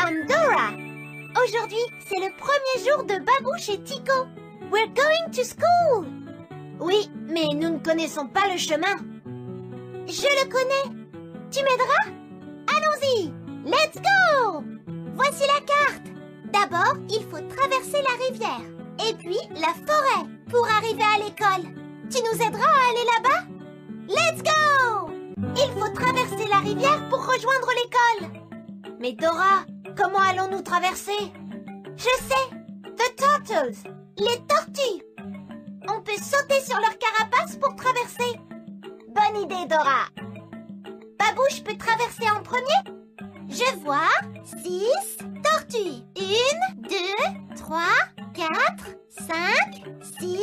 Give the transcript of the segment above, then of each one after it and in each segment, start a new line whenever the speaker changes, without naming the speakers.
I'm Dora. Aujourd'hui, c'est le premier jour de Babouche et Tico. We're going to school. Oui, mais nous ne connaissons pas le chemin. Je le connais. Tu m'aideras? Allons-y. Let's go. Voici la carte. D'abord, il faut traverser la rivière. Et puis, la forêt pour arriver à l'école. Tu nous aideras à aller là-bas? Let's go! Il faut traverser la rivière pour rejoindre l'école. Mais Dora, comment allons-nous traverser? Je sais! The turtles! Les tortues! On peut sauter sur leur carapace pour traverser. Bonne idée, Dora! Babouche peut traverser en premier? Je vois 6 tortues. 1, 2, 3, 4, 5, 6...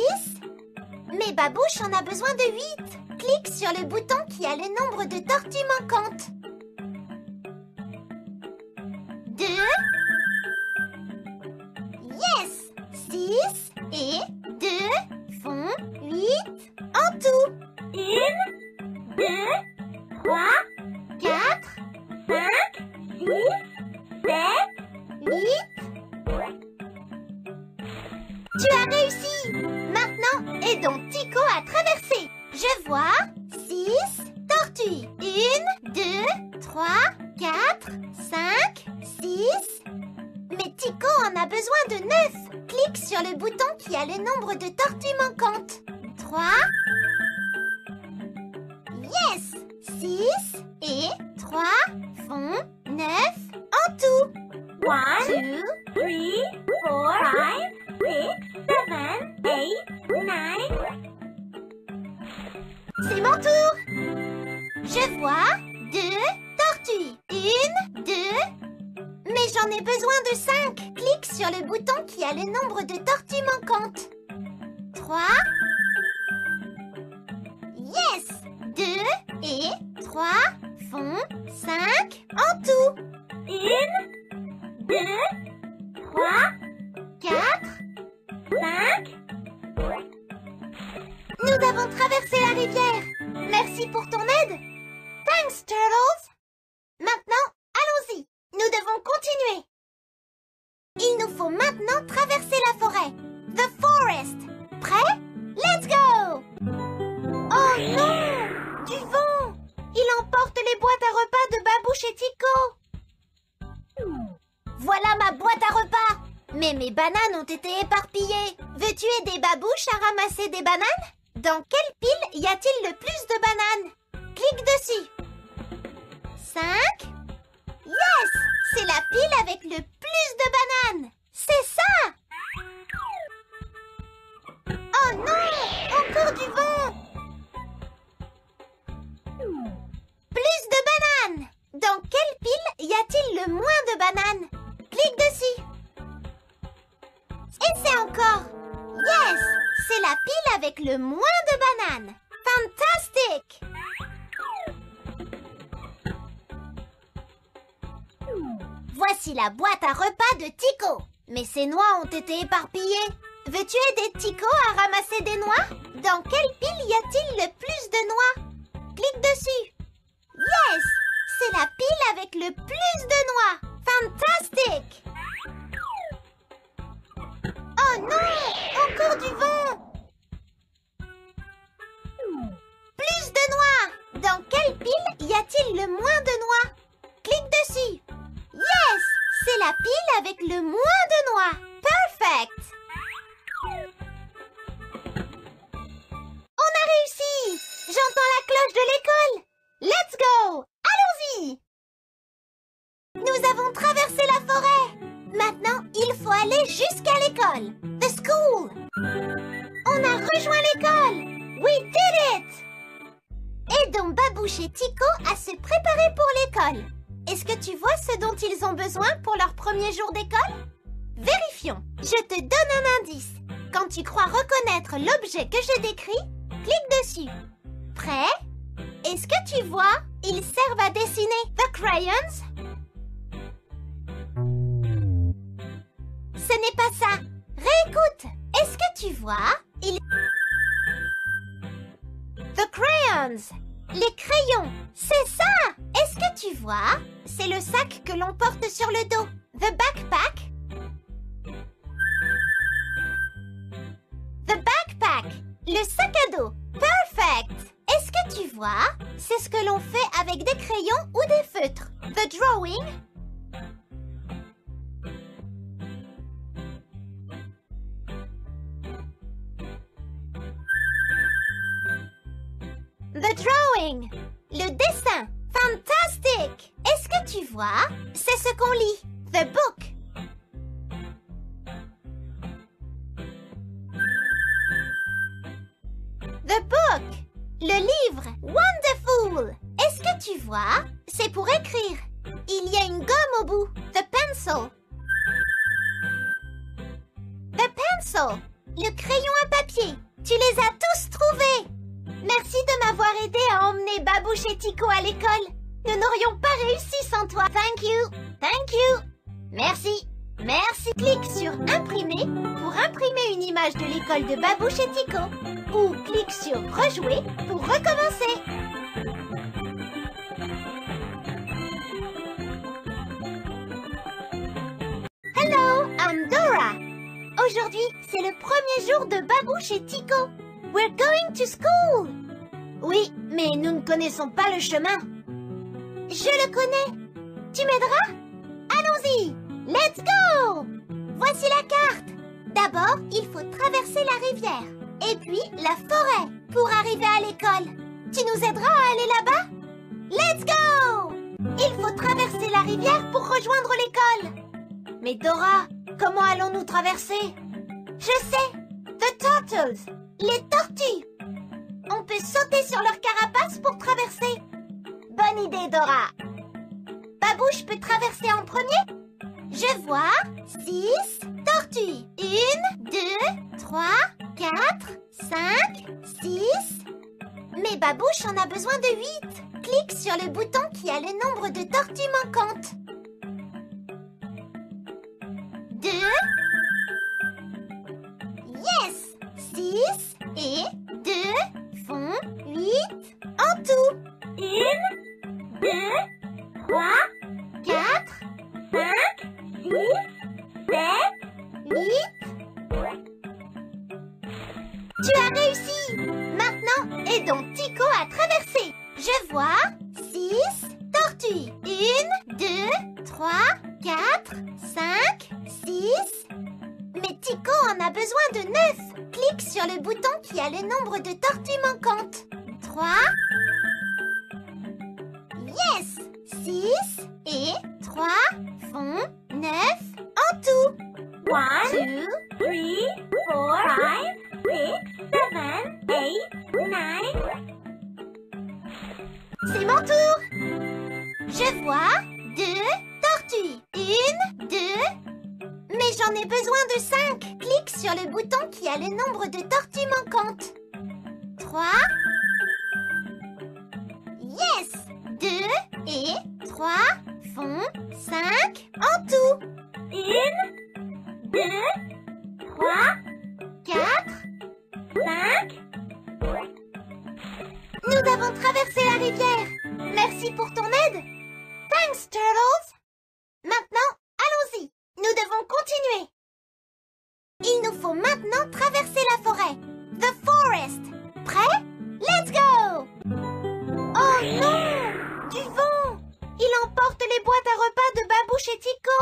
Mais Babouche en a besoin de 8. Clique sur le bouton qui a le nombre de tortues manquantes. 2. Yes! 6 et 2 font 8 en tout. 1, 2, 3, 4, 5, 6, 7, 8. Tu as réussi! Maintenant, aidons Tico à traverser. Je vois 6 tortues. 1, 2, 3, 4, 5, 6. Mais Tico en a besoin de 9. Clique sur le bouton qui a le nombre de tortues manquantes. 3. Yes! 6 et 3 font 9 en tout. 1, 2, 3, 4, 5, 6, 7, 8, 9. C'est mon tour. Je vois 2 tortues. 1, 2. Mais j'en ai besoin de 5. Clique sur le bouton qui a le nombre de tortues manquantes. 3. Yes! 2 et 3 font 5 en tout. 1, 2, 3, 4, 5. Nous avons traversé la rivière. Merci pour ton aide. Thanks, Turtles. Maintenant, allons-y. Nous devons continuer. Il nous faut maintenant traverser la forêt. The forest. Prêt? Let's go! Oh non! Du vent! Il emporte les boîtes à repas de Babouche et Tico. Voilà ma boîte à repas. Mais mes bananes ont été éparpillées. Veux-tu aider Babouche à ramasser des bananes? Dans quelle pile y a-t-il le plus de bananes? Clique dessus. 5. Yes! C'est la pile avec le plus de bananes. C'est ça! Oh non! Encore du vent! Plus de bananes! Dans quelle pile y a-t-il le moins de bananes? Clique dessus. Essaie encore. Yes! C'est la pile avec le moins de bananes. Fantastique! Voici la boîte à repas de Tico. Mais ces noix ont été éparpillées. Veux-tu aider Tico à ramasser des noix? Dans quelle pile y a-t-il le plus de noix? Clique dessus. Yes! C'est la pile avec le plus de noix. Fantastique! Oh non! Encore du vent! Plus de noix! Dans quelle pile y a-t-il le moins de noix? Clique dessus. Yes! C'est la pile avec le moins de noix. Perfect! On a réussi! J'entends la cloche de l'école. Let's go! Allons-y! Nous avons traversé la forêt. Maintenant, il faut aller jusqu'à l'école. The school. On a rejoint l'école. We did it! Aidons Babouche et Tico à se préparer pour l'école. Est-ce que tu vois ce dont ils ont besoin pour leur premier jour d'école? Vérifions. Je te donne un indice. Quand tu crois reconnaître l'objet que je décris, clique dessus. Prêt? Est-ce que tu vois? Ils servent à dessiner. The crayons? Ce n'est pas ça. Réécoute. Est-ce que tu vois? The crayons. Les crayons. C'est ça. Est-ce que tu vois? C'est le sac que l'on porte sur le dos. The backpack. The backpack. Le sac à dos. Perfect. Est-ce que tu vois? C'est ce que l'on fait avec des crayons ou des feutres. The drawing. The drawing. Le dessin. Fantastic. Est-ce que tu vois? C'est ce qu'on lit. The book. The book. Le livre. Wonderful. Est-ce que tu vois? C'est pour écrire. Il y a une gomme au bout. The pencil. The pencil. Le crayon à papier. Tu les as tous trouvés. Merci de m'avoir aidé à emmener Babouche et Tico à l'école. Nous n'aurions pas réussi sans toi. Thank you. Thank you. Merci. Merci. Clique sur imprimer pour imprimer une image de l'école de Babouche et Tico. Ou clique sur rejouer pour recommencer. Hello, I'm Dora. Aujourd'hui, c'est le premier jour de Babouche et Tico. We're going to school. Oui, mais nous ne connaissons pas le chemin. Je le connais. Tu m'aideras? Allons-y. Let's go. Voici la carte. D'abord, il faut traverser la rivière. Et puis, la forêt pour arriver à l'école. Tu nous aideras à aller là-bas? Let's go. Il faut traverser la rivière pour rejoindre l'école. Mais Dora, comment allons-nous traverser? Je sais. The turtles. Les tortues. On peut sauter sur leur carapace pour traverser. Bonne idée, Dora. Babouche peut traverser en premier? Je vois 6 tortues. 1, 2, 3, 4, 5, 6. Mais Babouche en a besoin de 8. Clique sur le bouton qui a le nombre de tortues manquantes. 2. Yes! 6 et 2 font 8 en tout. 1, 2, 3, 4, 5, 6, 7, 8. Tu as réussi! Maintenant, aidons Tico à traverser. Je vois 6 tortues. 1, 2, 3, 4, 5, 6. Mais Tico en a besoin de 9. Clique sur le bouton qui a le nombre de tortues manquantes. 3. Yes! 6 et 3 font 9 en tout. 1, 2, 3, 4, 5, 6, 7, 8, 9. C'est mon tour. Je vois 2 tortues. 1, 2. Mais j'en ai besoin de 5. Clique sur le bouton qui a le nombre de tortues manquantes. 3. Yes! 2 et 3 font 5 en tout. 1, 2, 3, 4, 5. Nous avons traversé la rivière. Merci pour ton aide. Thanks, Turtles. Maintenant, allons-y. Nous devons continuer. Il nous faut maintenant traverser la forêt. The forest. Prêt? Let's go! Oh non! Du vent! Il emporte les boîtes à repas de Babouche et Tico.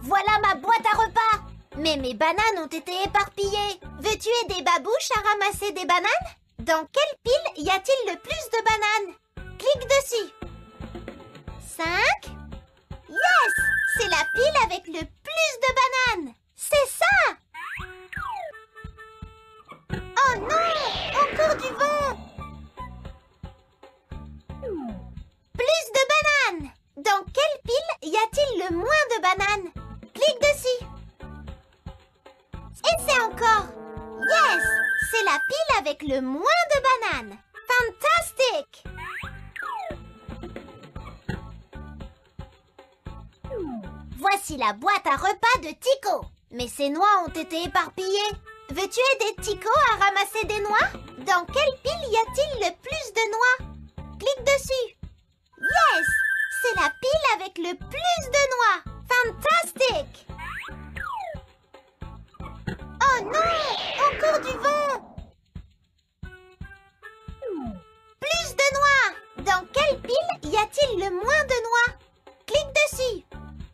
Voilà ma boîte à repas. Mais mes bananes ont été éparpillées. Veux-tu aider Babouche à ramasser des bananes? Dans quelle pile y a-t-il le plus de bananes? Clique dessus. 5. Yes! C'est la pile avec le plus de bananes. C'est ça! Oh non! Encore du vent! Plus de bananes! Dans quelle pile y a-t-il le moins de bananes? Clique dessus. Essaie encore. Yes! C'est la pile avec le moins de bananes. Fantastique! Voici la boîte à repas de Tico. Mais ses noix ont été éparpillées. Veux-tu aider Tico à ramasser des noix? Dans quelle pile y a-t-il le plus de noix? Clique dessus. Yes! c'est la pile avec le plus de noix. Fantastique! Oh non! Encore du vent! Plus de noix! Dans quelle pile y a-t-il le moins de noix? Clique dessus.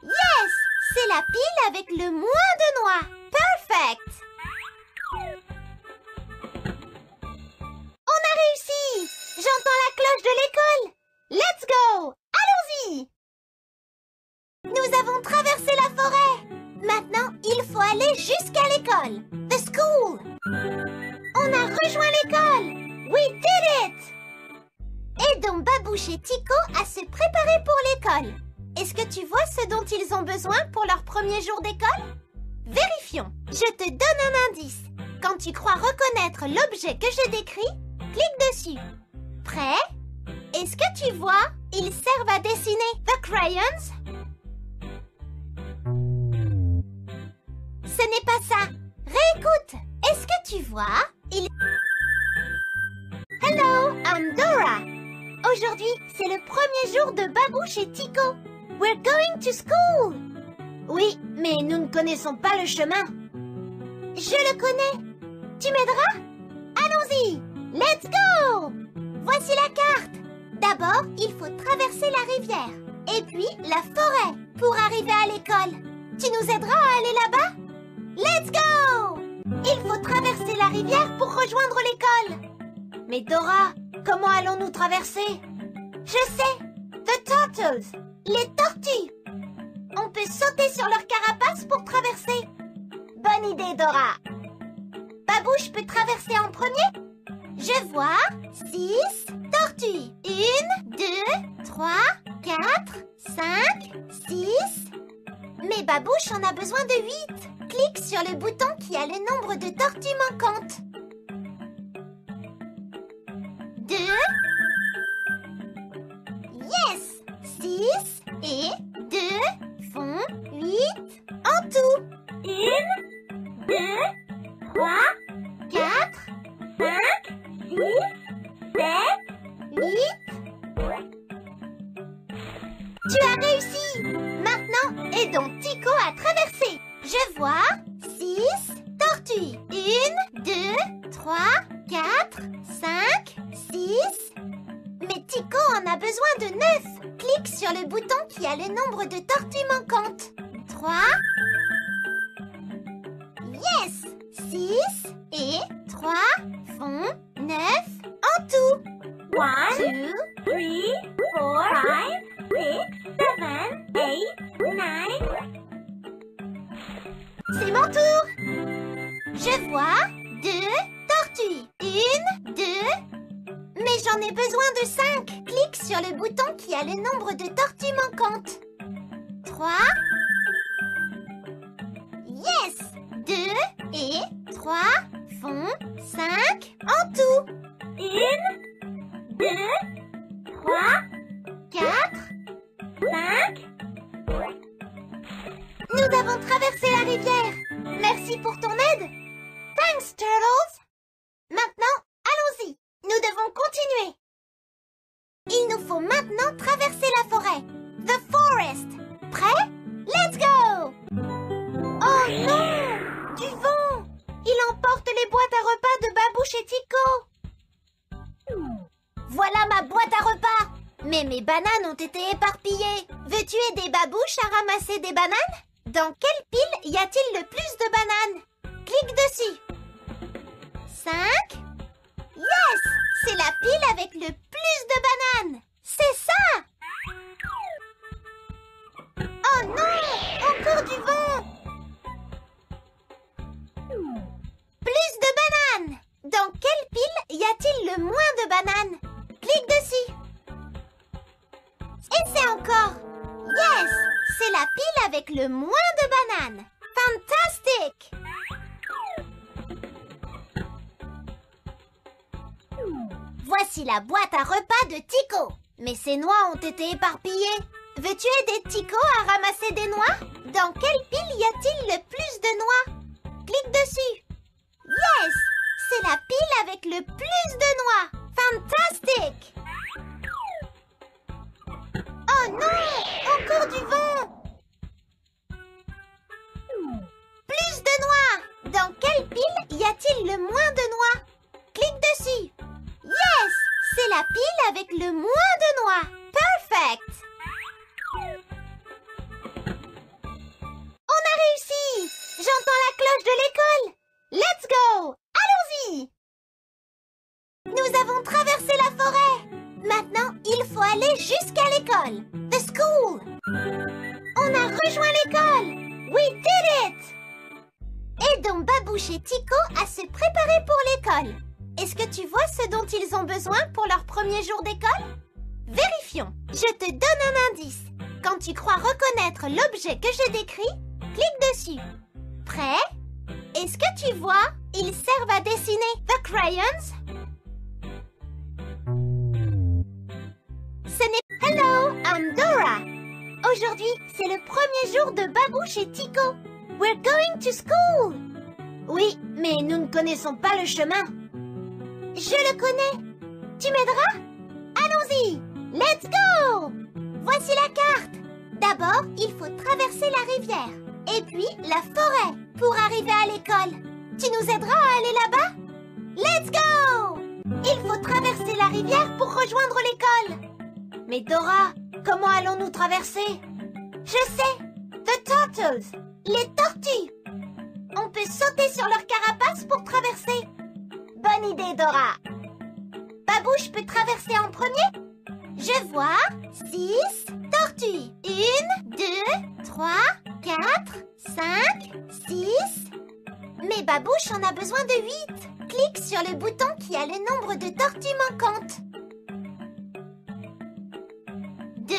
Yes! C'est la pile avec le moins de noix. Perfect! On a réussi! J'entends la cloche de l'école. Let's go! Allons-y! Nous avons traversé la forêt. Maintenant, il faut aller jusqu'à l'école. The school. On a rejoint l'école. We did it! Aidons Babouche et Tico à se préparer pour l'école. Est-ce que tu vois ce dont ils ont besoin pour leur premier jour d'école? Vérifions. Je te donne un indice. Quand tu crois reconnaître l'objet que je décris, clique dessus. Prêt? Est-ce que tu vois? Ils servent à dessiner. The crayons? Ce n'est pas ça. Réécoute. Est-ce que tu vois? Hello, I'm Dora. Aujourd'hui, c'est le premier jour de Babouche et Tico. We're going to school. Oui, mais nous ne connaissons pas le chemin. Je le connais. Tu m'aideras? Allons-y. Let's go. Voici la carte. D'abord, il faut traverser la rivière. Et puis, la forêt pour arriver à l'école. Tu nous aideras à aller là-bas? Let's go! Il faut traverser la rivière pour rejoindre l'école. Mais Dora, comment allons-nous traverser? Je sais! The turtles! Les tortues! On peut sauter sur leur carapace pour traverser. Bonne idée, Dora! Babouche peut traverser en premier? Je vois 6 tortues. 1, 2, 3, 4, 5, 6. Mais Babouche en a besoin de 8. Clique sur le bouton qui a le nombre de tortues manquantes. 2. Yes! 6 et 2 font 8 en tout. 1, 2, 3, 4, 5, 6, 7, 8. Tu as réussi! Maintenant, aidons Tico à traverser. Je vois 6 tortues. 1, 2, 3, 4, 5, 6. Mais Tico en a besoin de 9. Clique sur le bouton qui a le nombre de tortues manquantes. 3. Yes! 6 et 3 font 9 en tout. 1, 2, 3, 4, 5, 6, 7, 8, 9. C'est mon tour. Je vois 2 tortues. 1, 2. Mais j'en ai besoin de 5. Clique sur le bouton qui a le nombre de tortues manquantes. 3. Yes! 2 et 3 font 5 en tout. 1, 2, 3, 4, 5. Nous avons traversé la rivière. Merci pour ton aide. Thanks, Turtles. Maintenant, allons-y. Nous devons continuer. Il nous faut maintenant traverser la forêt. The forest. Prêt? Let's go! Oh non! Du vent! Il emporte les boîtes à repas de Babouche et Tico. Voilà ma boîte à repas. Mais mes bananes ont été éparpillées. Veux-tu aider Babouche à ramasser des bananes? Dans quelle pile y a-t-il le plus de bananes? Clique dessus. 5. Yes! C'est la pile avec le plus de bananes. C'est ça! Oh non! Encore du vent! Plus de bananes! Dans quelle pile y a-t-il le moins de bananes? Clique dessus. Essaie encore. Yes! C'est la pile avec le moins de bananes. Fantastique! Voici la boîte à repas de Tico. Mais ces noix ont été éparpillées. Veux-tu aider Tico à ramasser des noix? Dans quelle pile y a-t-il le plus de noix? Clique dessus. Yes! C'est la pile avec le plus de noix. Fantastique! Oh non! Encore du vent! Plus de noix! Dans quelle pile y a-t-il le moins de noix? Clique dessus. Yes! C'est la pile avec le moins de noix. Perfect! On a réussi! J'entends la cloche de l'école. Let's go! Allons-y! Nous avons traversé la forêt. Maintenant, il faut aller jusqu'à l'école. The school. On a rejoint l'école. We did it! Aidons Babouche et Tico à se préparer pour l'école. Est-ce que tu vois ce dont ils ont besoin pour leur premier jour d'école? Vérifions. Je te donne un indice. Quand tu crois reconnaître l'objet que je décris, clique dessus. Prêt? Est-ce que tu vois? Ils servent à dessiner. The crayons. Ce n'est... Hello, I'm Dora. Aujourd'hui, c'est le premier jour de Babouche et Tico. We're going to school. Oui, mais nous ne connaissons pas le chemin. Je le connais. Tu m'aideras? Allons-y. Let's go. Voici la carte. D'abord, il faut traverser la rivière. Et puis, la forêt pour arriver à l'école. Tu nous aideras à aller là-bas? Let's go. Il faut traverser la rivière pour rejoindre l'école. Mais Dora, comment allons-nous traverser? Je sais. The turtles. Les tortues. On peut sauter sur leur carapace pour traverser. Bonne idée, Dora. Babouche peut traverser en premier? Je vois 6 tortues. 1, 2, 3, 4, 5, 6. Mais Babouche en a besoin de 8. Clique sur le bouton qui a le nombre de tortues manquantes. 2.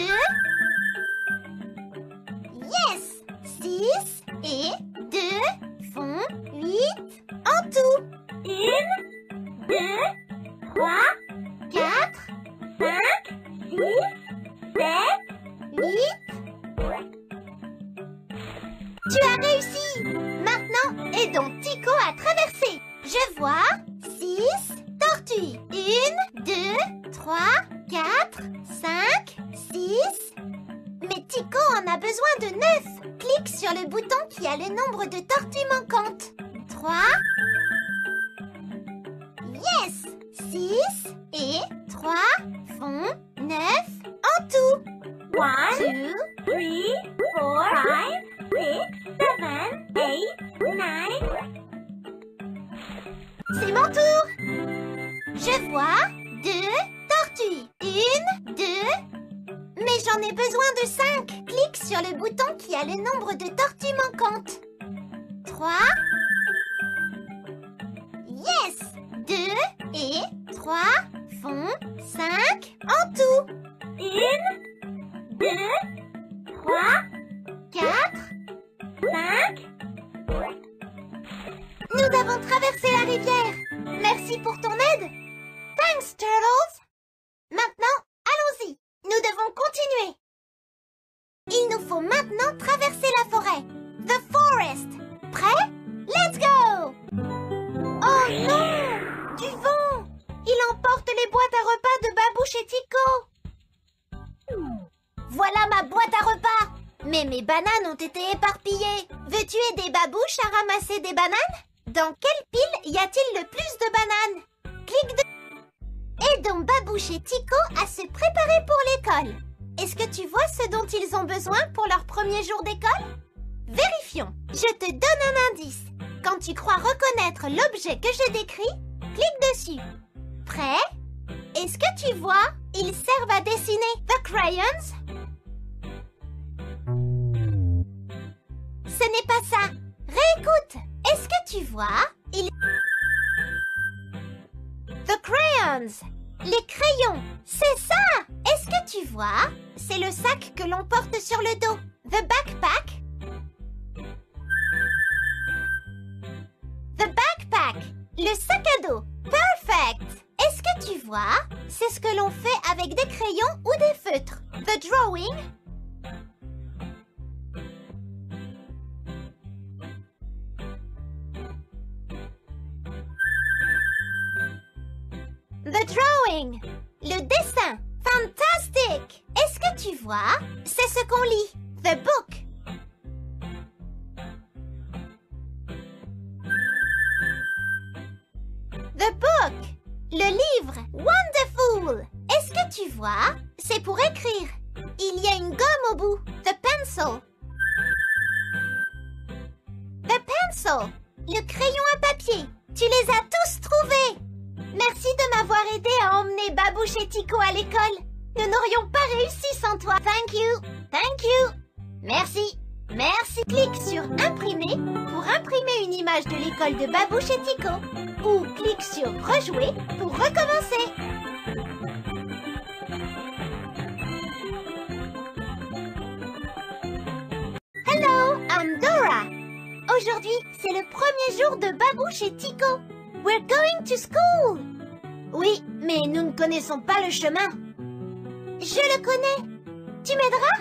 Yes! 6 et 2 font 8 en tout. 1, 2, 3, 4, 5, 6, 7, 8. Tu as réussi! Maintenant, aidons Tico à traverser. Je vois 6 tortues. 1, 2, 3, 4, 5, 6. Mais Tico en a besoin de 9. Clique sur le bouton qui a le nombre de tortues manquantes. 3. Yes! 6 et 3 font 9 en tout. 1, 2, 3, 4, 5, 6, 7, 8, 9. C'est mon tour. Je vois 2 tortues. 1, 2. Mais j'en ai besoin de 5. Clique sur le bouton qui a le nombre de tortues manquantes. 3. Yes! 2 et 3 font 5 en tout. 1, 2, 3, 4, 5. Nous avons traversé la rivière. Merci pour ton aide. Thanks, Turtles. Maintenant, allons-y. Nous devons continuer. Il nous faut maintenant traverser la forêt. The forest. Prêt? Let's go! Oh non! Du vent! Il emporte les boîtes à repas de Babouche et Tico. Voilà ma boîte à repas. Mais mes bananes ont été éparpillées. Veux-tu aider Babouche à ramasser des bananes? Dans quelle pile y a-t-il le plus de bananes? Clique de... Aidons Babouche et Tico à se préparer pour l'école. Est-ce que tu vois ce dont ils ont besoin pour leur premier jour d'école? Vérifions. Je te donne un indice. Quand tu crois reconnaître l'objet que je décris, clique dessus. Prêt? Est-ce que tu vois? Ils servent à dessiner. The crayons. Ce n'est pas ça. Réécoute. Est-ce que tu vois? The crayons. Les crayons. C'est ça. Est-ce que tu vois? C'est le sac que l'on porte sur le dos. The backpack. The backpack. Le sac à dos. Perfect. Est-ce que tu vois? C'est ce que l'on fait avec des crayons ou des feutres. The drawing. The drawing. Le dessin. Fantastic. Est-ce que que tu vois? C'est ce qu'on lit. The book. The book. Le livre. Wonderful. Est-ce que tu vois? C'est pour écrire. Il y a une gomme au bout. The pencil. The pencil. Le crayon à papier. Tu les as tous trouvés. Merci de m'avoir aidé à emmener Babouche et Tico à l'école. Nous n'aurions pas réussi sans toi. Thank you. Thank you. Merci. Merci. Clique sur Imprimer pour imprimer une image de l'école de Babouche et Tico. Ou clique sur Rejouer pour recommencer. Hello, I'm Dora. Aujourd'hui, c'est le premier jour de Babouche et Tico. We're going to school. Oui, mais nous ne connaissons pas le chemin. Je le connais. Tu m'aideras?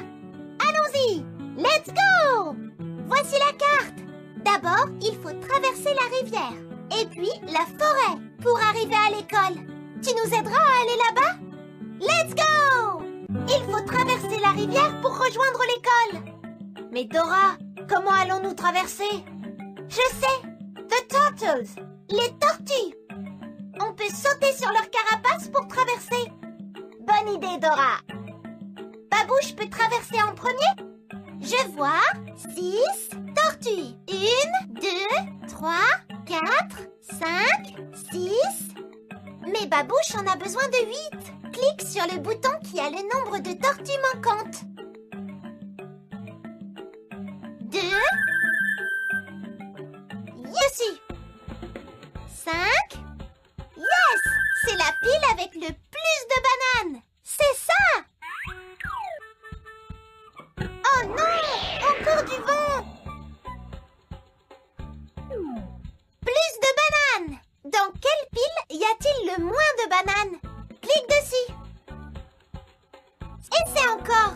Allons-y. Let's go. Voici la carte. D'abord, il faut traverser la rivière. Et puis, la forêt pour arriver à l'école. Tu nous aideras à aller là-bas? Let's go. Il faut traverser la rivière pour rejoindre l'école. Mais Dora, comment allons-nous traverser? Je sais. The turtles. Les tortues. On peut sauter sur leur carapace pour traverser. Bonne idée, Dora. Babouche peut traverser en premier? Je vois 6 tortues. 1, 2, 3, 4, 5, 6. Mais Babouche en a besoin de 8. Clique sur le bouton qui a le nombre de tortues manquantes. 2. Dessus. 5. Yes! C'est la pile avec le plus de bananes. C'est ça! Oh non! Encore du vent! Plus de bananes! Dans quelle pile y a-t-il le moins de bananes? Clique dessus. Essaie encore.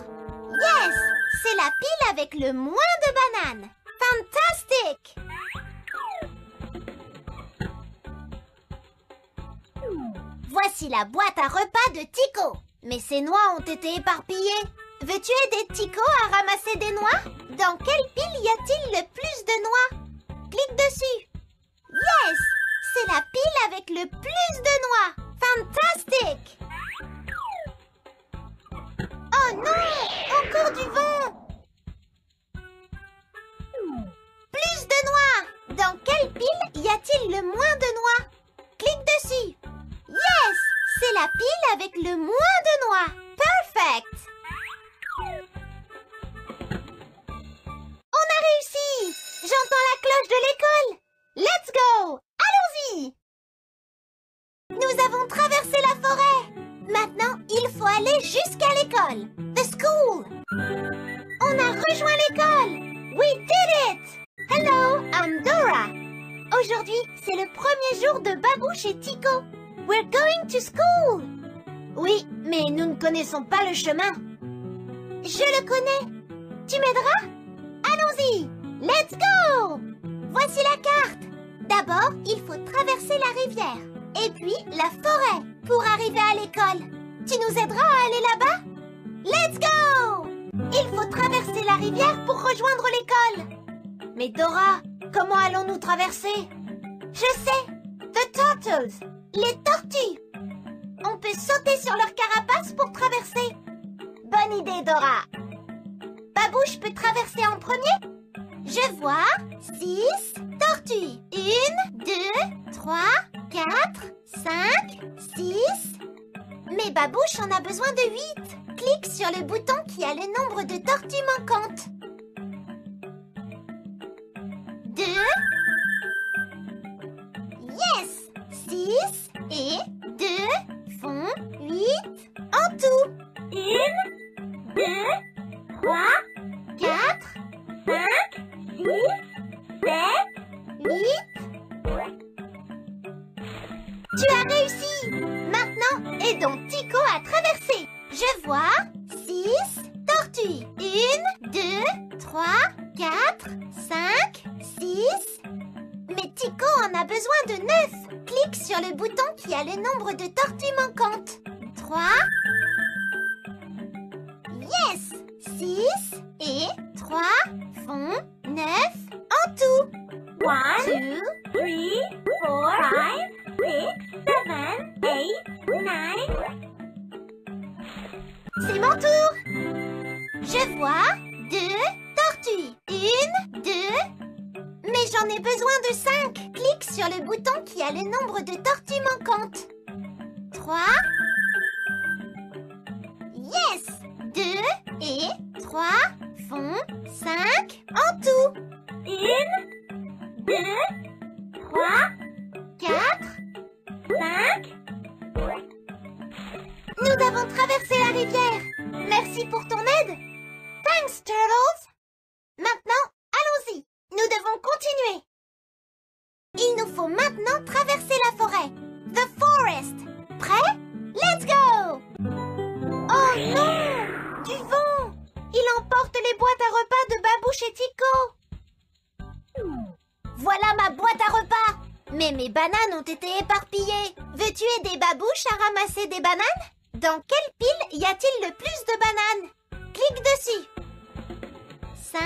Yes! C'est la pile avec le moins de bananes. Fantastique! Voici la boîte à repas de Tico. Mais ces noix ont été éparpillées. Veux-tu aider Tico à ramasser des noix? Dans quelle pile y a-t-il le plus de noix? Clique dessus. Yes! C'est la pile avec le plus de noix. Fantastique! Oh non! Encore du vent! Plus de noix! Dans quelle pile y a-t-il le moins de noix? Clique dessus. Yes! C'est la pile avec le moins de noix. Perfect! On a réussi! J'entends la cloche de l'école. Let's go! Allons-y! Nous avons traversé la forêt. Maintenant, il faut aller jusqu'à l'école. The school. On a rejoint l'école. We did it! Hello, I'm Dora. Aujourd'hui, c'est le premier jour de Babouche et Tico. We're going to school. Oui, mais nous ne connaissons pas le chemin. Je le connais. Tu m'aideras? Allons-y. Let's go. Voici la carte. D'abord, il faut traverser la rivière. Et puis, la forêt pour arriver à l'école. Tu nous aideras à aller là-bas? Let's go. Il faut traverser la rivière pour rejoindre l'école. Mais Dora, comment allons-nous traverser? Je sais. The turtles. Les tortues. On peut sauter sur leur carapace pour traverser. Bonne idée, Dora. Babouche peut traverser en premier? Je vois 6 tortues. 1, 2, 3, 4, 5, 6. Mais Babouche en a besoin de 8. Clique sur le bouton qui a le nombre de tortues manquantes. 2. Yes! 6 et 2 font 8 en tout. 1, 2, 3, 4, 5, 6, 7, 8. Tu as réussi! Maintenant, aidons Tico à traverser. Je vois 6 tortues. 1, 2, 3, 4, 5, 6. Mais Tico en a besoin de 9. Clique sur le bouton qui a le nombre de tortues manquantes. 3. vois 2 tortues. 1, 2. Mais j'en ai besoin de 5. Clique sur le bouton qui a le nombre de tortues manquantes. 3. Yes! 2 et 3 font 5 en tout. 1, 2, 3, 4, 5. Nous avons traversé la rivière. Merci pour ton aide. Thanks, Turtles. Maintenant, allons-y. Nous devons continuer. Il nous faut maintenant traverser la forêt. The forest. Prêt? Let's go! Oh non! Du vent! Il emporte les boîtes à repas de Babouche et Tico. Voilà ma boîte à repas. Mais mes bananes ont été éparpillées. Veux-tu aider Babouche à ramasser des bananes? Dans quelle pile y a-t-il le plus de bananes? Clique dessus. 5.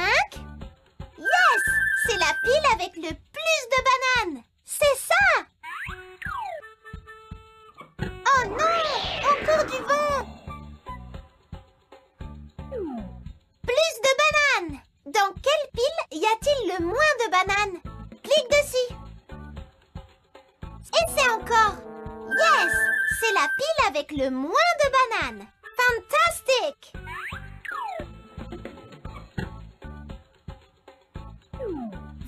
Yes! C'est la pile avec le plus de bananes. C'est ça! Oh non! Encore du vent! Plus de bananes! Dans quelle pile y a-t-il le moins de bananes? Clique dessus. Essaie encore. Yes! C'est la pile avec le moins de bananes. Fantastique!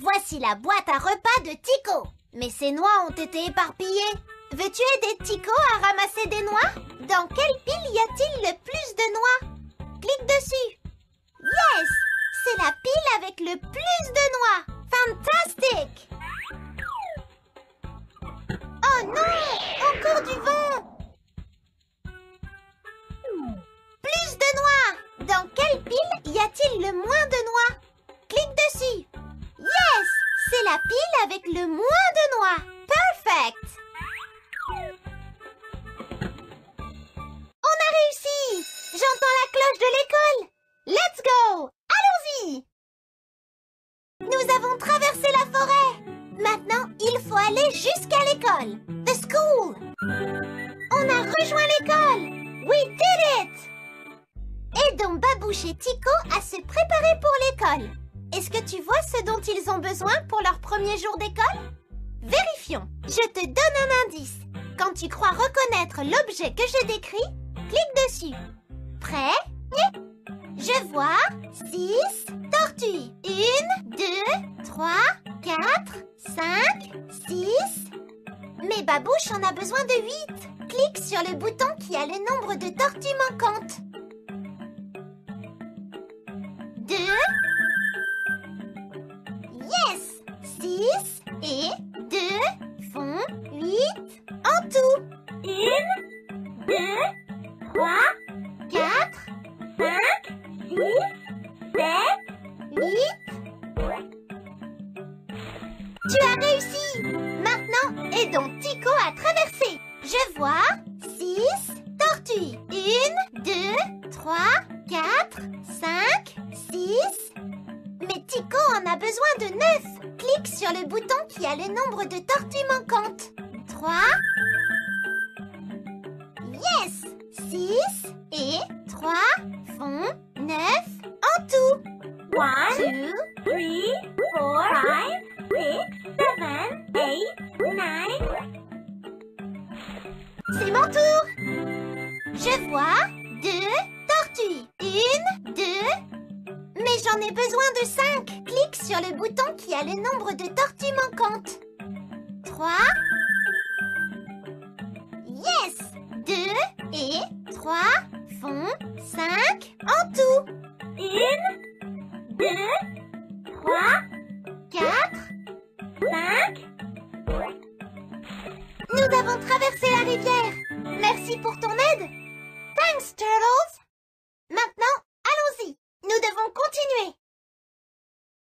Voici la boîte à repas de Tico. Mais ses noix ont été éparpillées. Veux-tu aider Tico à ramasser des noix? Dans quelle pile y a-t-il le plus de noix? Clique dessus. Yes! C'est la pile avec le plus de noix. Fantastique! Oh non! Encore du vent! Plus de noix! Dans quelle pile y a-t-il le moins de noix? Clique dessus. Yes! C'est la pile avec le moins de noix. Perfect! On a réussi! J'entends la cloche de l'école. Let's go! Allons-y! Nous avons traversé la forêt. Maintenant, il faut aller jusqu'à l'école. The school! On a rejoint l'école. We did it! Aidons Babouche et Tico à se préparer pour l'école. Est-ce que tu vois ce dont ils ont besoin pour leur premier jour d'école? Vérifions. Je te donne un indice. Quand tu crois reconnaître l'objet que je décris, clique dessus. Prêt? Je vois 6 tortues. 1, 2, 3, 4, 5, 6. Mais Babouche en a besoin de 8. Clique sur le bouton qui a le nombre de tortues manquantes. 2. Yes! 6 et 2 font 8 en tout. 1, 2, 3, 4, 5, 6, 7, 8. Tu as réussi! Maintenant, aidons Tico à traverser. Je vois 6 tortues. 1, 2, 3, 4, 5, 6. Mais Tico en a besoin de 9. Clique sur le bouton qui a le nombre de tortues manquantes. 3. Yes! 6 et 3 font 9 en tout. 1, 2, 3, 4, 5, 6, 7, 8, 9. C'est mon tour. Je vois 2 tortues. 1, 2. Mais j'en ai besoin de 5. Clique sur le bouton qui a le nombre de tortues manquantes. 3. Yes! 2 et 3 font 5 en tout. 1, 2, 3, 4, 5. Nous avons traversé la rivière. Merci pour ton aide. Thanks, Turtles. Maintenant, allons-y. Nous devons continuer.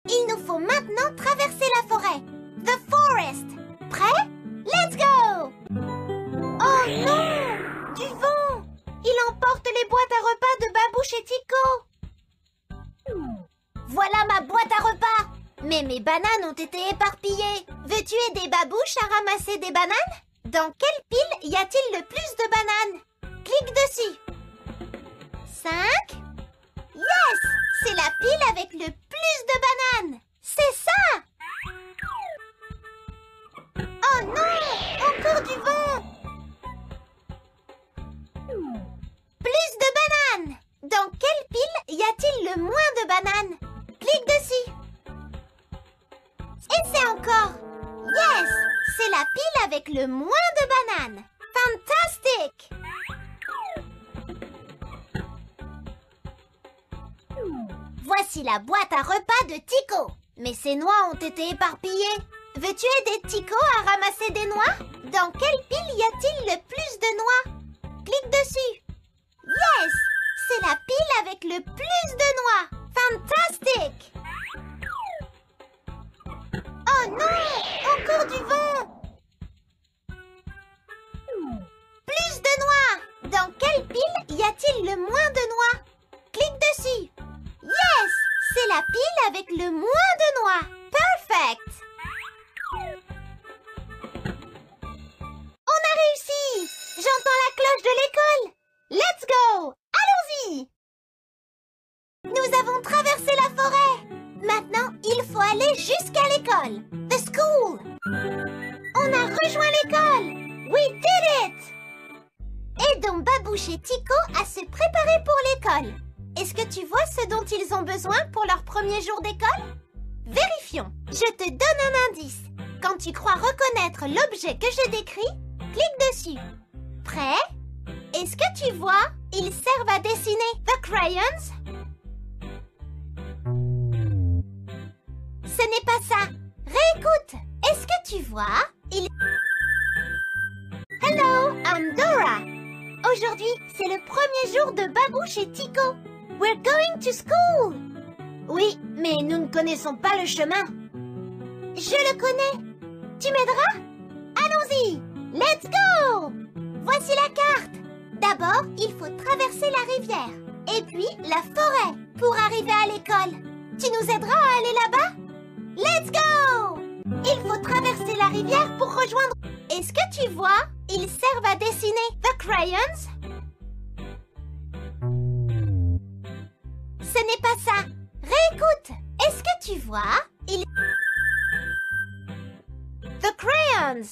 Il nous faut maintenant traverser la forêt. The forest. Prêt? Let's go! Oh non! Du vent! Il emporte les boîtes à repas de Babouche et Tico. Voilà ma boîte à repas. Mais mes bananes ont été éparpillées. Veux-tu aider Babouche à ramasser des bananes? Dans quelle pile y a-t-il le plus de bananes? Clique dessus. 5. Yes! C'est la pile avec le plus de bananes! C'est ça! Oh non! Encore du vent! Plus de bananes! Dans quelle pile y a-t-il le moins de bananes? Clique dessus. Essaie encore. Yes! C'est la pile avec le moins de bananes. Fantastique! Voici la boîte à repas de Tico. Mais ces noix ont été éparpillées. Veux-tu aider Tico à ramasser des noix? Dans quelle pile y a-t-il le plus de noix? Clique dessus. Yes! C'est la pile avec le plus de noix. Fantastique! Oh non! Encore du vent! Plus de noix! Dans quelle pile y a-t-il le moins de noix? Clique dessus. Yes! C'est la pile avec le moins de noix. Perfect! On a réussi! J'entends la cloche de l'école. Let's go! Allons-y! Nous avons traversé la forêt. Maintenant, il faut aller jusqu'à l'école. The school. On a rejoint l'école. We did it! Aidons Babouche et Tico à se préparer pour l'école. Est-ce que tu vois ce dont ils ont besoin pour leur premier jour d'école? Vérifions. Je te donne un indice. Quand tu crois reconnaître l'objet que je décris, clique dessus. Prêt? Est-ce que tu vois? Ils servent à dessiner. The crayons? Ce n'est pas ça. Réécoute. Est-ce que tu vois? Hello, I'm Dora. Aujourd'hui, c'est le premier jour de Babouche et Tico. We're going to school. Oui, mais nous ne connaissons pas le chemin. Je le connais. Tu m'aideras? Allons-y. Let's go. Voici la carte. D'abord, il faut traverser la rivière. Et puis, la forêt pour arriver à l'école. Tu nous aideras à aller là-bas? Let's go! Il faut traverser la rivière pour rejoindre... Est-ce que tu vois? Ils servent à dessiner. The crayons? Ce n'est pas ça. Réécoute. Est-ce que tu vois? The crayons.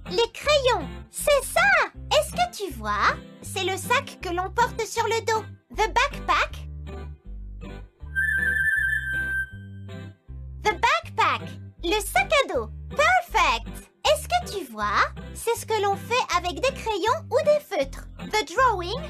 Les crayons. C'est ça. Est-ce que tu vois? C'est le sac que l'on porte sur le dos. The backpack. The backpack. Le sac à dos. Perfect. Est-ce que tu vois? C'est ce que l'on fait avec des crayons ou des feutres. The drawing.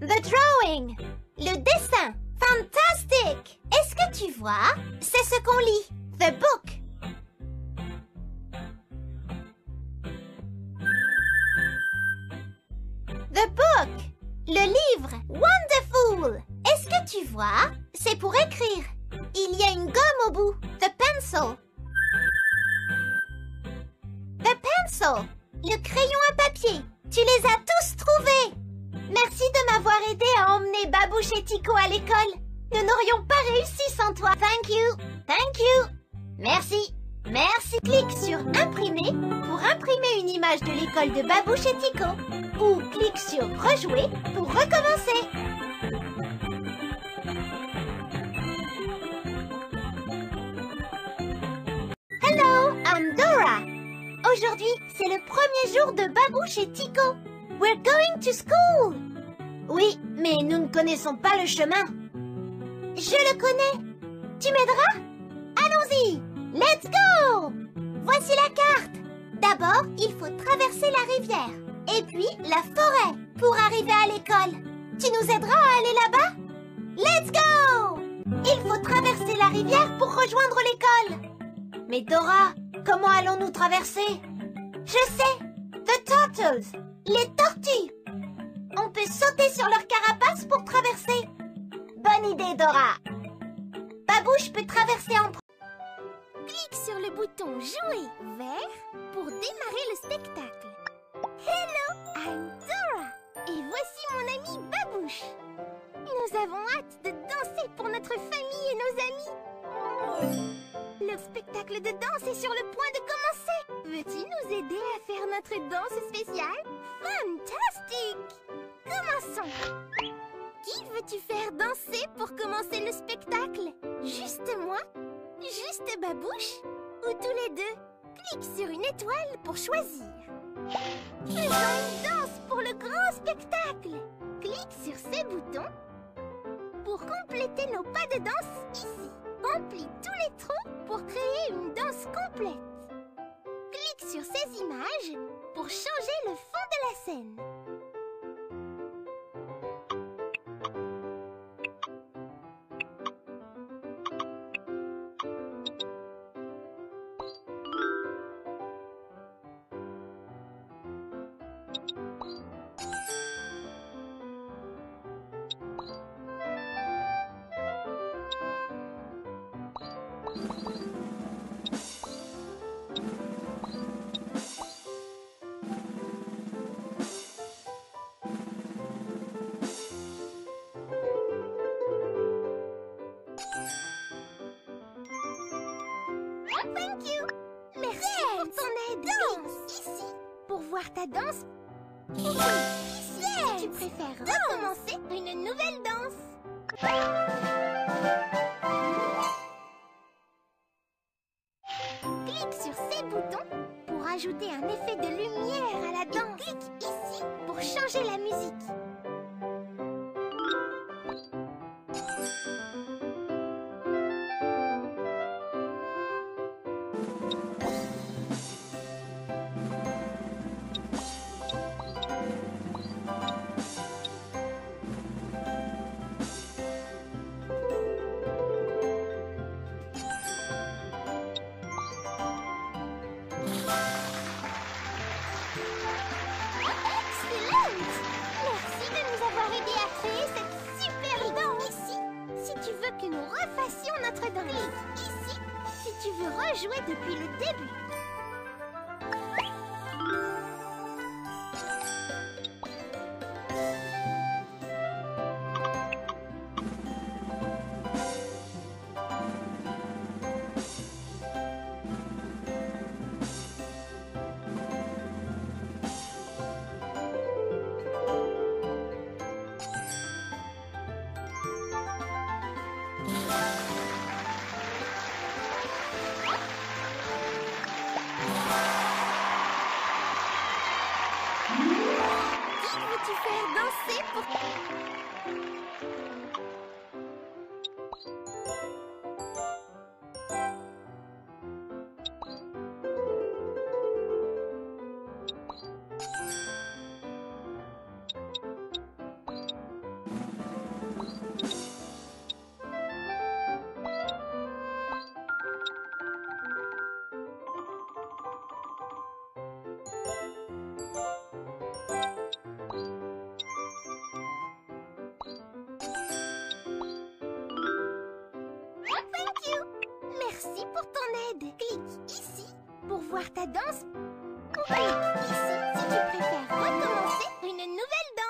The drawing. Le dessin. Fantastique. Est-ce que tu vois? C'est ce qu'on lit. The book. The book. Le livre. Wonderful. Est-ce que tu vois? C'est pour écrire. Il y a une gomme au bout. The pencil. The pencil. Le crayon à papier. Tu les as tous trouvés. Merci de m'avoir aidé à emmener Babouche et Tico à l'école. Nous n'aurions pas réussi sans toi. Thank you. Thank you. Merci. Merci. Clique sur imprimer pour imprimer une image de l'école de Babouche et Tico. Ou clique sur rejouer pour recommencer. Hello, I'm Dora. Aujourd'hui, c'est le premier jour de Babouche et Tico. We're going to school. Oui, mais nous ne connaissons pas le chemin. Je le connais. Tu m'aideras? Allons-y. Let's go. Voici la carte. D'abord, il faut traverser la rivière. Et puis, la forêt pour arriver à l'école. Tu nous aideras à aller là-bas? Let's go. Il faut traverser la rivière pour rejoindre l'école. Mais Dora, comment allons-nous traverser? Je sais. The turtles. Les tortues. On peut sauter sur leur carapace pour traverser. Bonne idée, Dora. Babouche peut traverser en...
Clique sur le bouton Jouer vert pour démarrer le spectacle. Hello, I'm Dora. Et voici mon ami Babouche. Nous avons hâte de danser pour notre famille et nos amis. Le spectacle de danse est sur le point de commencer. nous aider à faire notre danse spéciale? Fantastique! Commençons! Qui veux-tu faire danser pour commencer le spectacle? Juste moi? Juste Babouche? Ou tous les deux? Clique sur une étoile pour choisir. Faisons une danse pour le grand spectacle. Clique sur ces boutons pour compléter nos pas de danse ici. Remplis tous les trous pour créer une danse complète. Clique sur ces images pour changer le fond de la scène. Thank you! Merci pour ton aide. Danse ici pour voir ta danse. Ici, si tu préfères recommencer une nouvelle danse. Clique sur ces boutons pour ajouter un effet de lumière à la danse. Et clique ici pour changer la musique. Que nous refassions notre danse. Clique ici si tu veux rejouer depuis le début. Veux-tu faire danser pour... Merci pour ton aide. Clique ici pour voir ta danse. Ou clique ici si tu préfères recommencer une nouvelle danse.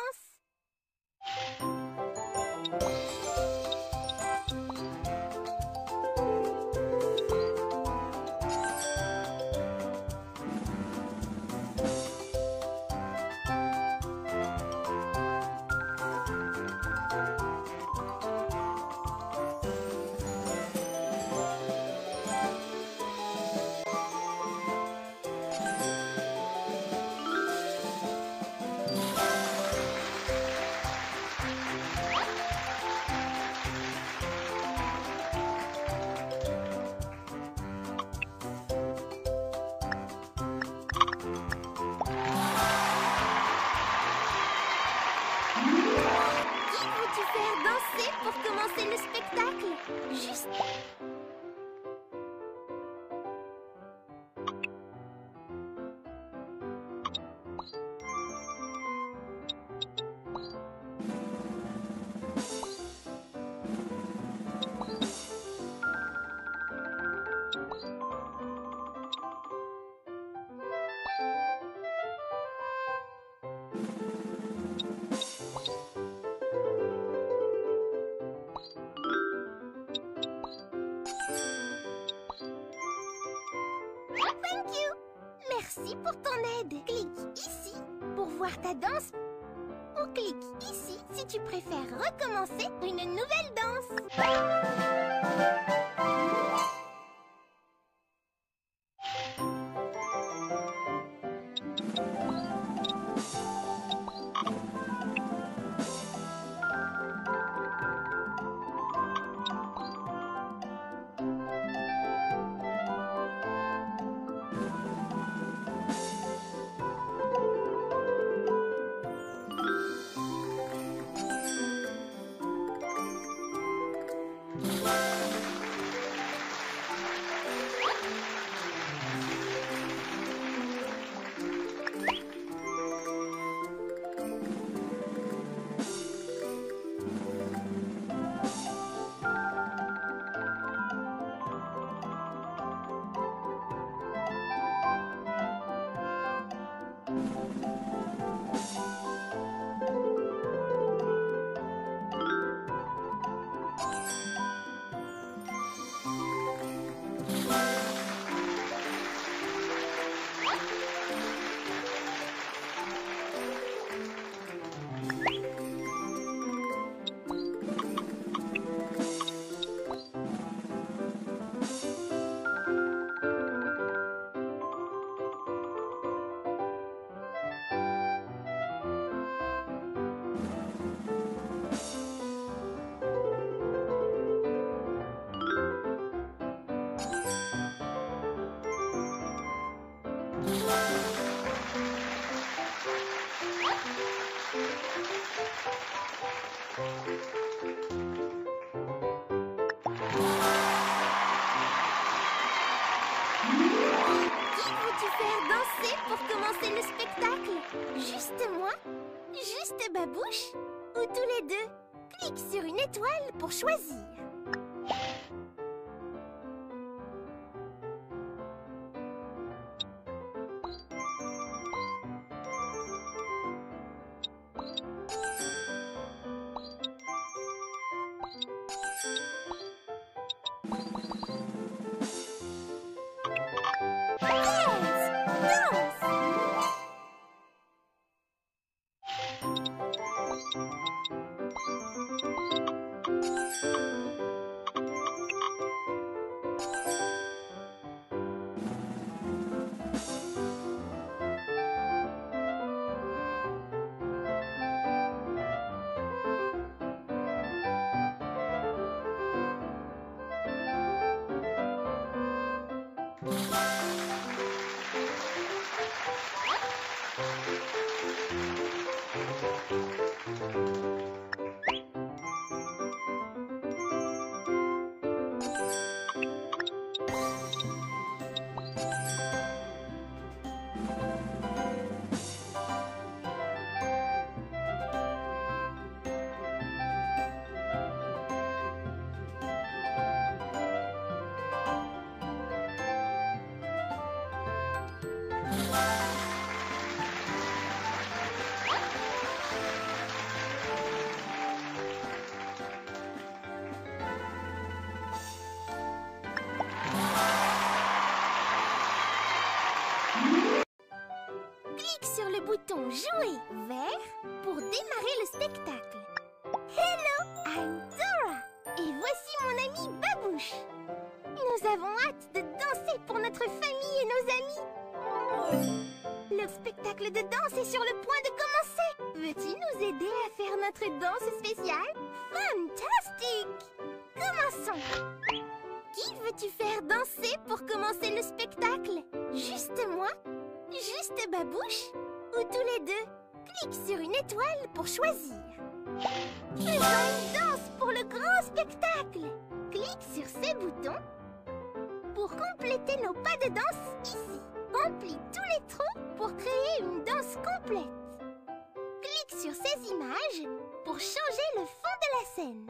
Pour commencer le spectacle, juste... Merci Merci pour ton aide. Clique ici pour voir ta danse. Ou clique ici si tu préfères recommencer une nouvelle danse. Pour commencer le spectacle, juste moi, juste Babouche, ou tous les deux. Clique sur une étoile pour choisir. Clique sur le bouton Jouer vert pour démarrer le spectacle. Hello, I'm Dora et voici mon ami Babouche. Nous avons hâte de danser pour notre famille et nos amis. Le spectacle de danse est sur le point de commencer. Veux-tu nous aider à faire notre danse spéciale? Fantastique! Commençons! Qui veux-tu faire danser pour commencer le spectacle? Juste moi? Juste Babouche? Ou tous les deux? Clique sur une étoile pour choisir. Faisons une danse pour le grand spectacle. Clique sur ces boutons pour compléter nos pas de danse ici. Remplis tous les trous pour créer une danse complète. Clique sur ces images pour changer le fond de la scène.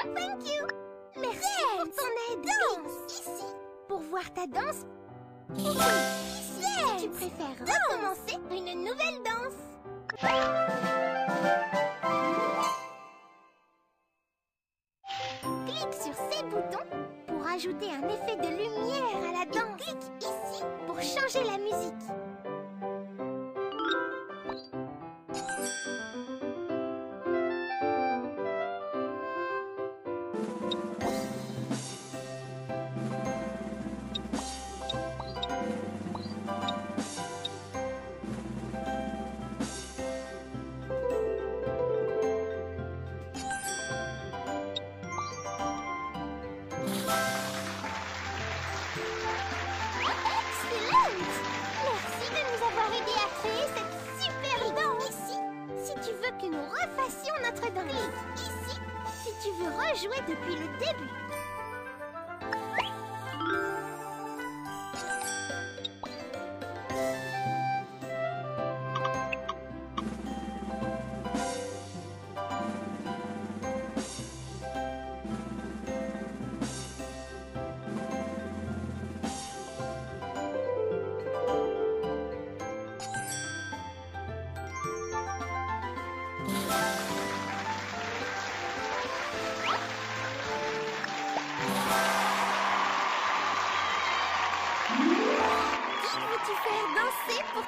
Thank you. Merci pour ton aide. Clique ici pour voir ta danse. Ou clique ici si tu préfères recommencer une nouvelle danse. Clique sur ces boutons pour ajouter un effet de lumière à la danse. Et clique ici pour changer la musique. Que nous refassions notre danse. Clique ici si tu veux rejouer depuis le début. Veux-tu faire danser pour...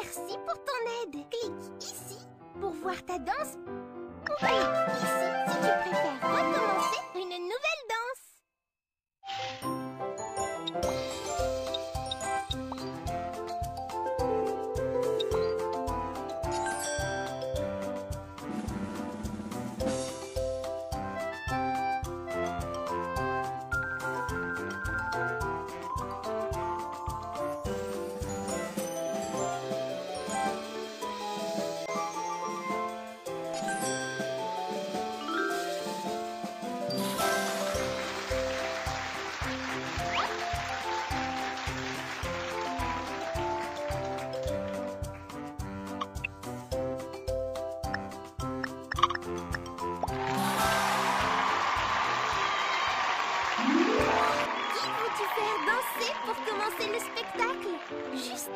Merci pour ton aide. Clique ici pour voir ta danse. Ou clique ici si tu préfères recommencer une nouvelle danse. Pour commencer le spectacle, juste...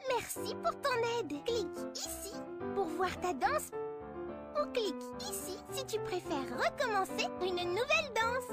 Merci pour ton aide. Clique ici pour voir ta danse. Ou clique ici si tu préfères recommencer une nouvelle danse.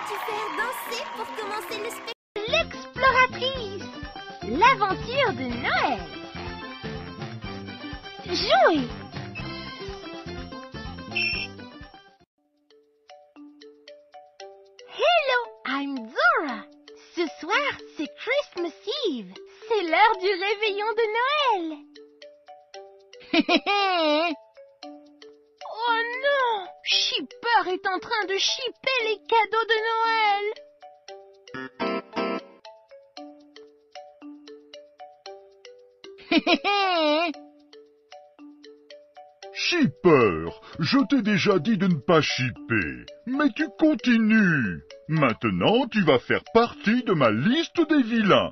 vas-tu faire danser pour commencer le spectacle?
L'exploratrice, l'aventure de Noël. Jouez. Hello, I'm Dora. Ce soir, c'est Christmas Eve. C'est l'heure du réveillon de Noël. Oh non! Shipper est en train de shipper les cadeaux de Noël.
Shipper, je t'ai déjà dit de ne pas shipper, mais tu continues. Maintenant, tu vas faire partie de ma liste des vilains.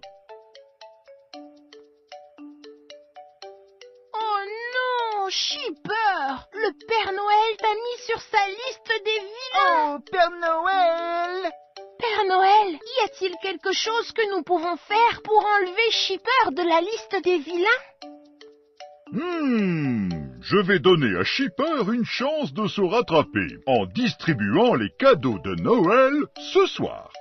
Oh non, Shipper! Le Père Noël t'a mis sur sa liste des vilains!
Oh, Père Noël!
Père Noël, y a-t-il quelque chose que nous pouvons faire pour enlever Shipper de la liste des vilains?
Je vais donner à Shipper une chance de se rattraper en distribuant les cadeaux de Noël ce soir.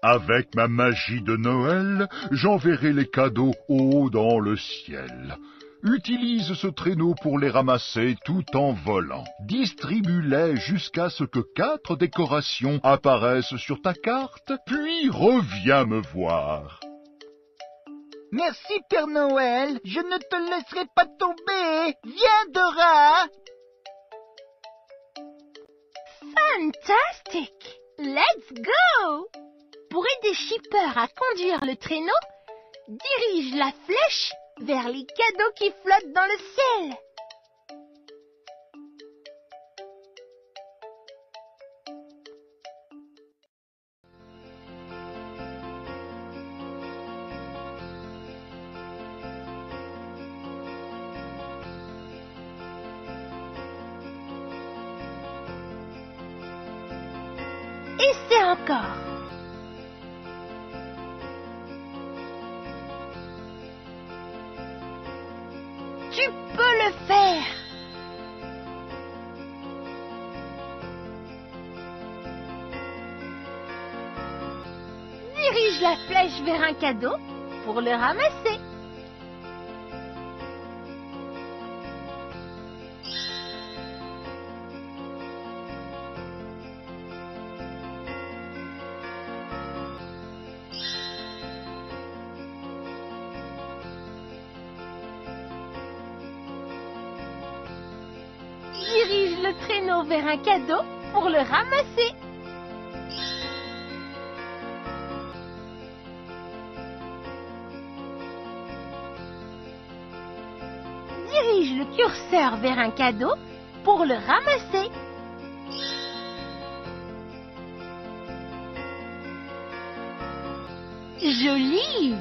Avec ma magie de Noël, j'enverrai les cadeaux haut dans le ciel. Utilise ce traîneau pour les ramasser tout en volant. Distribue-les jusqu'à ce que 4 décorations apparaissent sur ta carte, puis reviens me voir.
Merci, Père Noël. Je ne te laisserai pas tomber. Viens, Dora.
Fantastic! Let's go! Pour aider Shipper à conduire le traîneau, dirige la flèche vers les cadeaux qui flottent dans le ciel. Essaie encore. Tu peux le faire. Dirige la flèche vers un cadeau pour le ramasser. Dirige le traîneau vers un cadeau pour le ramasser. Dirige le curseur vers un cadeau pour le ramasser. Joli!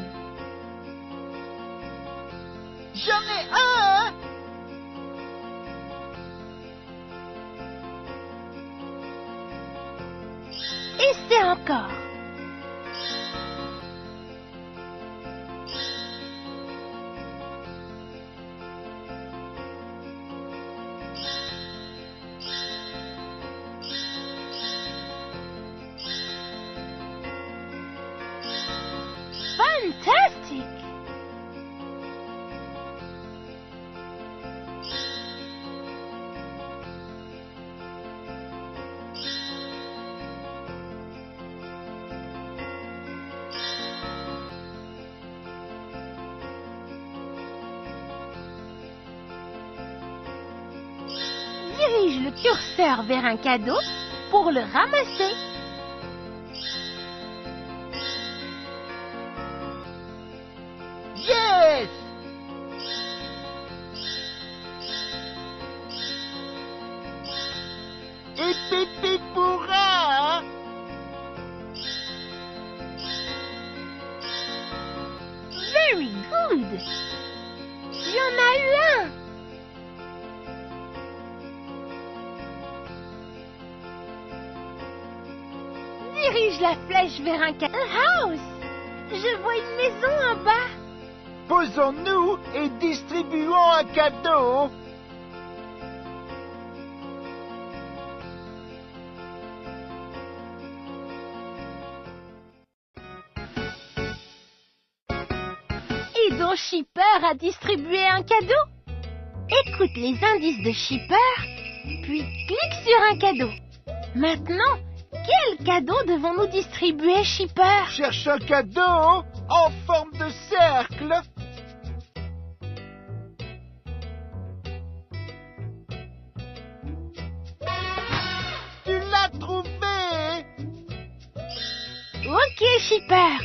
J'en ai un.
Essaie encore. Fantastic! Dirige le curseur vers un cadeau pour le ramasser.
Yes. Et Pépé pourra.
Very good! Tu en as eu un! Dirige la flèche vers un house. Je vois une maison en bas.
Posons-nous et distribuons un cadeau.
Aidons Shipper à distribuer un cadeau. Écoute les indices de Shipper, puis clique sur un cadeau. Maintenant, quel cadeau devons-nous distribuer, Shipper?
Cherche un cadeau en forme de cercle. Tu l'as trouvé.
Ok, Shipper.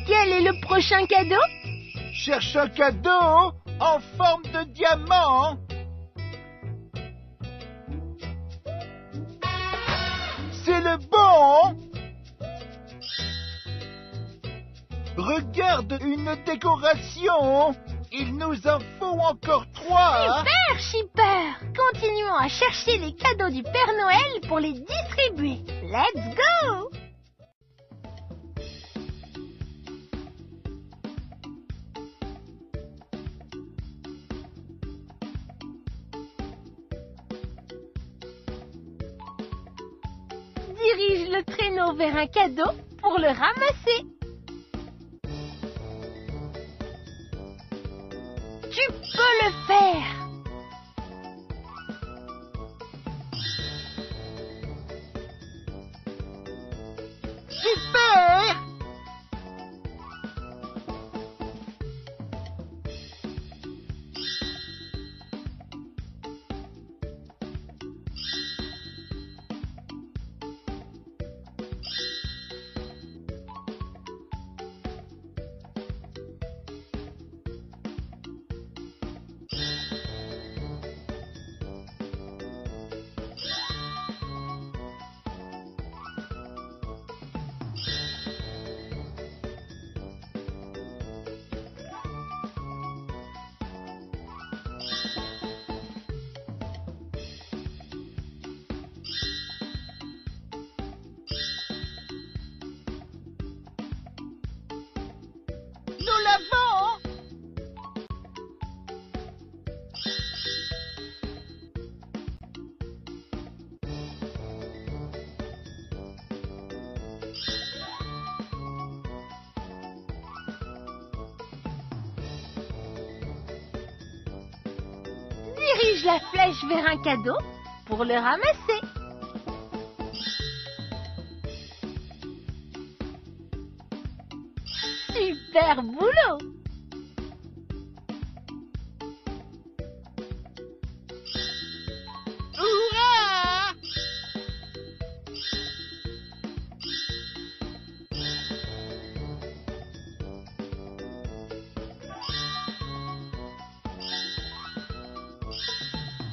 Quel est le prochain cadeau?
Cherche un cadeau en forme de diamant. C'est le bon. Regarde une décoration. Il nous en faut encore 3.
Super, Shipper. Continuons à chercher les cadeaux du Père Noël pour les distribuer. Let's go! Dirige le traîneau vers un cadeau pour le ramasser. Tu peux le faire.
Super. Nous l'avons.
Dirige la flèche vers un cadeau pour le ramasser. Super boulot!
Hurrah!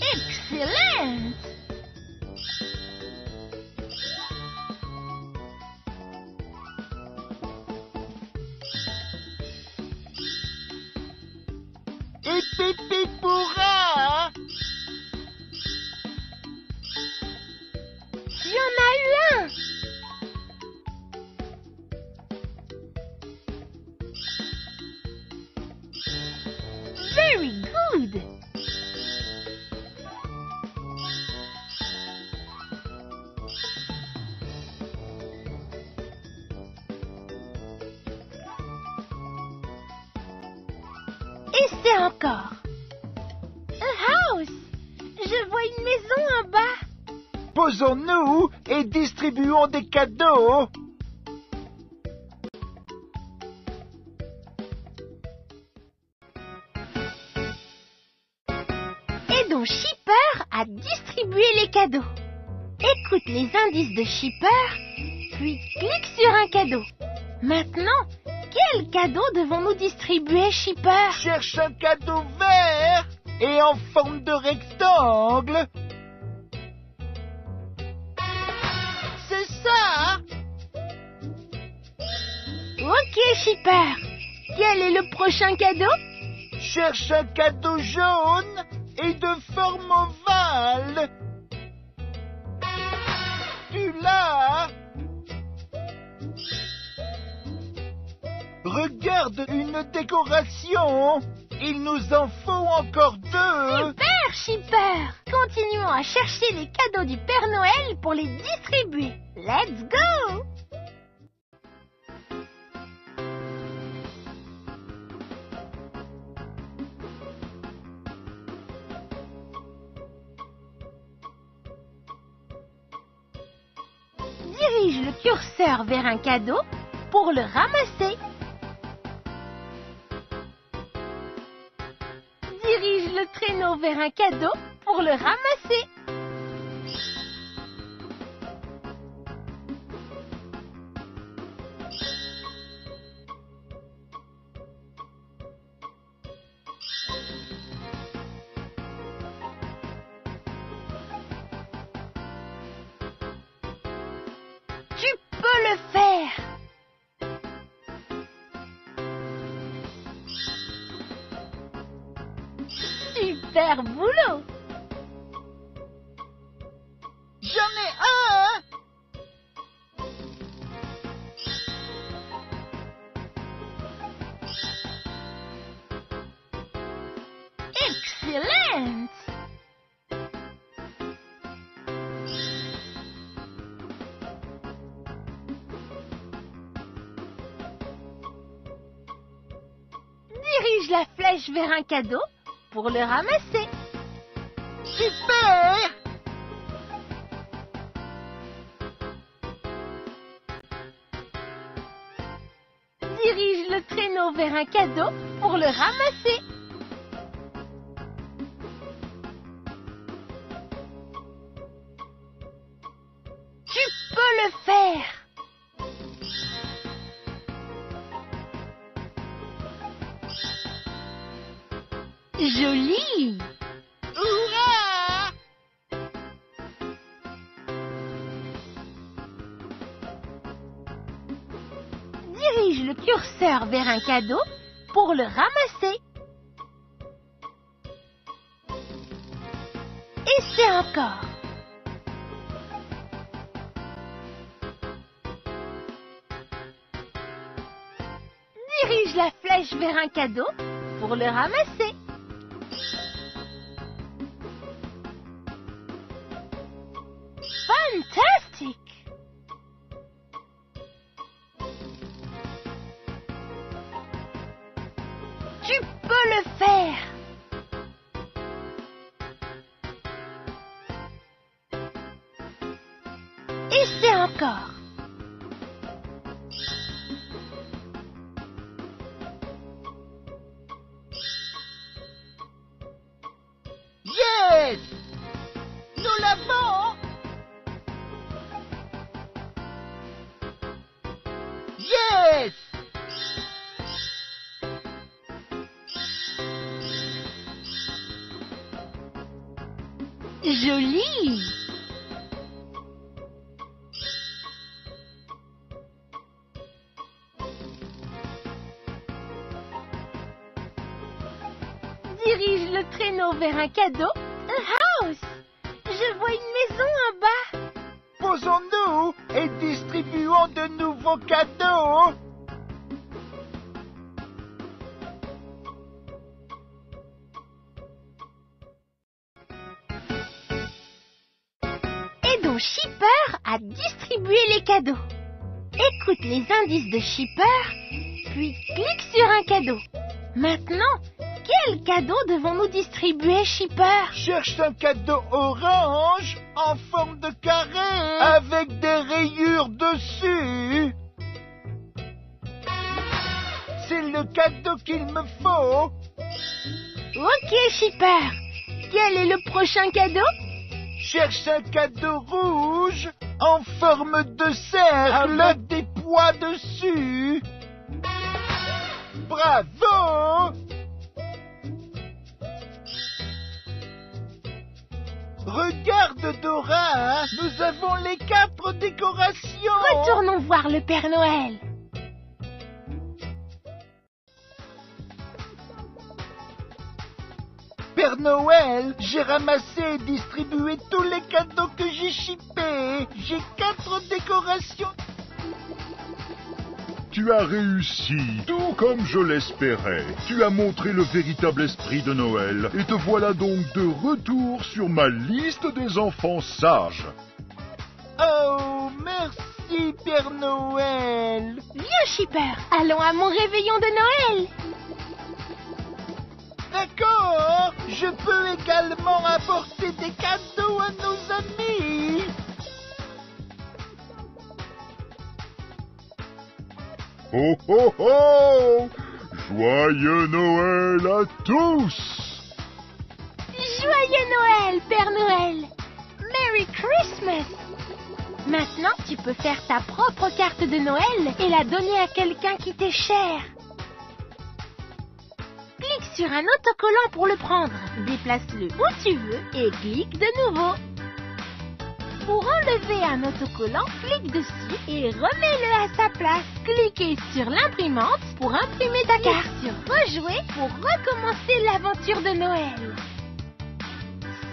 Excellent!
Hip hip hip hurrah!
Tu en as eu un! Very good! Essaie encore. A house! Je vois une maison en bas.
Posons-nous et distribuons des cadeaux.
Aidons Shipper à distribuer les cadeaux. Écoute les indices de Shipper, puis clique sur un cadeau. Maintenant, quel cadeau devons-nous distribuer, Shipper?
Cherche un cadeau vert et en forme de rectangle. C'est ça.
Ok, Shipper. Quel est le prochain cadeau?
Cherche un cadeau jaune et de forme ovale. Tu l'as. Regarde une décoration. Il nous en faut encore 2.
Super, Shipper! Continuons à chercher les cadeaux du Père Noël pour les distribuer. Let's go! Dirige le curseur vers un cadeau pour le ramasser. Dirige le traîneau vers un cadeau pour le ramasser. Tu peux le faire! Super boulot!
J'en ai un.
Excellent! Dirige la flèche vers un cadeau pour le ramasser.
Super.
Dirige le traîneau vers un cadeau pour le ramasser. Tu peux le faire! Joli!
Hurrah!
Dirige le curseur vers un cadeau pour le ramasser. Essaie encore. Dirige la flèche vers un cadeau pour le ramasser. Fantastique! Tu peux le faire! Essaie encore.
Yes! Nous l'avons! Yes!
Joli! Dirige le traîneau vers un cadeau. Un house! Je vois une maison en bas.
Posons-nous et distribuons de nouveaux cadeaux.
Aidons Shipper à distribuer les cadeaux. Écoute les indices de Shipper, puis clique sur un cadeau. Maintenant, quel cadeau devons-nous distribuer, Shipper?
Cherche un cadeau orange en forme de carré avec des rayures dessus. C'est le cadeau qu'il me faut.
Ok, Shipper. Quel est le prochain cadeau?
Cherche un cadeau rouge en forme de cercle avec des pois dessus. Bravo! Regarde, Dora, nous avons les 4 décorations.
Retournons voir le Père Noël.
Père Noël, j'ai ramassé et distribué tous les cadeaux que j'ai shippés. J'ai 4 décorations.
Tu as réussi, tout comme je l'espérais. Tu as montré le véritable esprit de Noël. Et te voilà donc de retour sur ma liste des enfants sages.
Oh, merci, Père Noël.
Viens, Chipper, allons à mon réveillon de Noël.
D'accord, je peux également apporter des cadeaux à nos amis.
Ho ho ho! Joyeux Noël à tous!
Joyeux Noël, Père Noël. Merry Christmas. Maintenant, tu peux faire ta propre carte de Noël et la donner à quelqu'un qui t'est cher. Clique sur un autocollant pour le prendre. Déplace-le où tu veux et clique de nouveau. Pour enlever un autocollant, clique dessus et remets-le à sa place. Cliquez sur l'imprimante pour imprimer ta carte. Sur Rejouer pour recommencer l'aventure de Noël.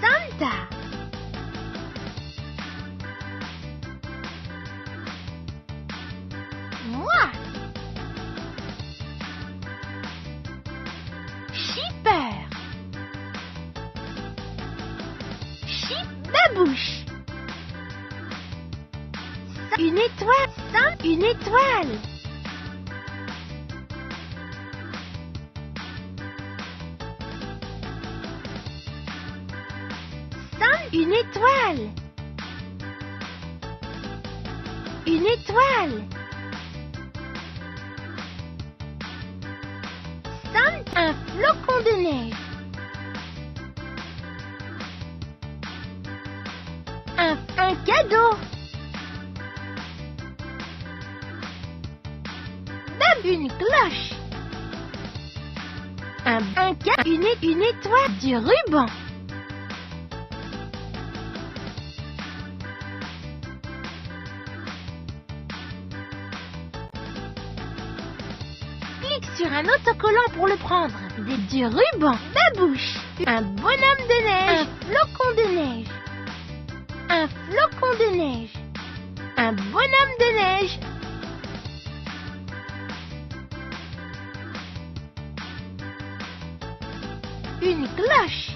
Santa. Moi. Chipper. Babouche. Une étoile, une étoile. Une étoile. Une étoile. Un flocon de neige. Un cadeau. Une cloche. Une étoile. Du ruban. Clique sur un autocollant pour le prendre. Du ruban. Babouche. Un bonhomme de neige. Un flocon de neige. Un flocon de neige. Un bonhomme de neige. Une cloche.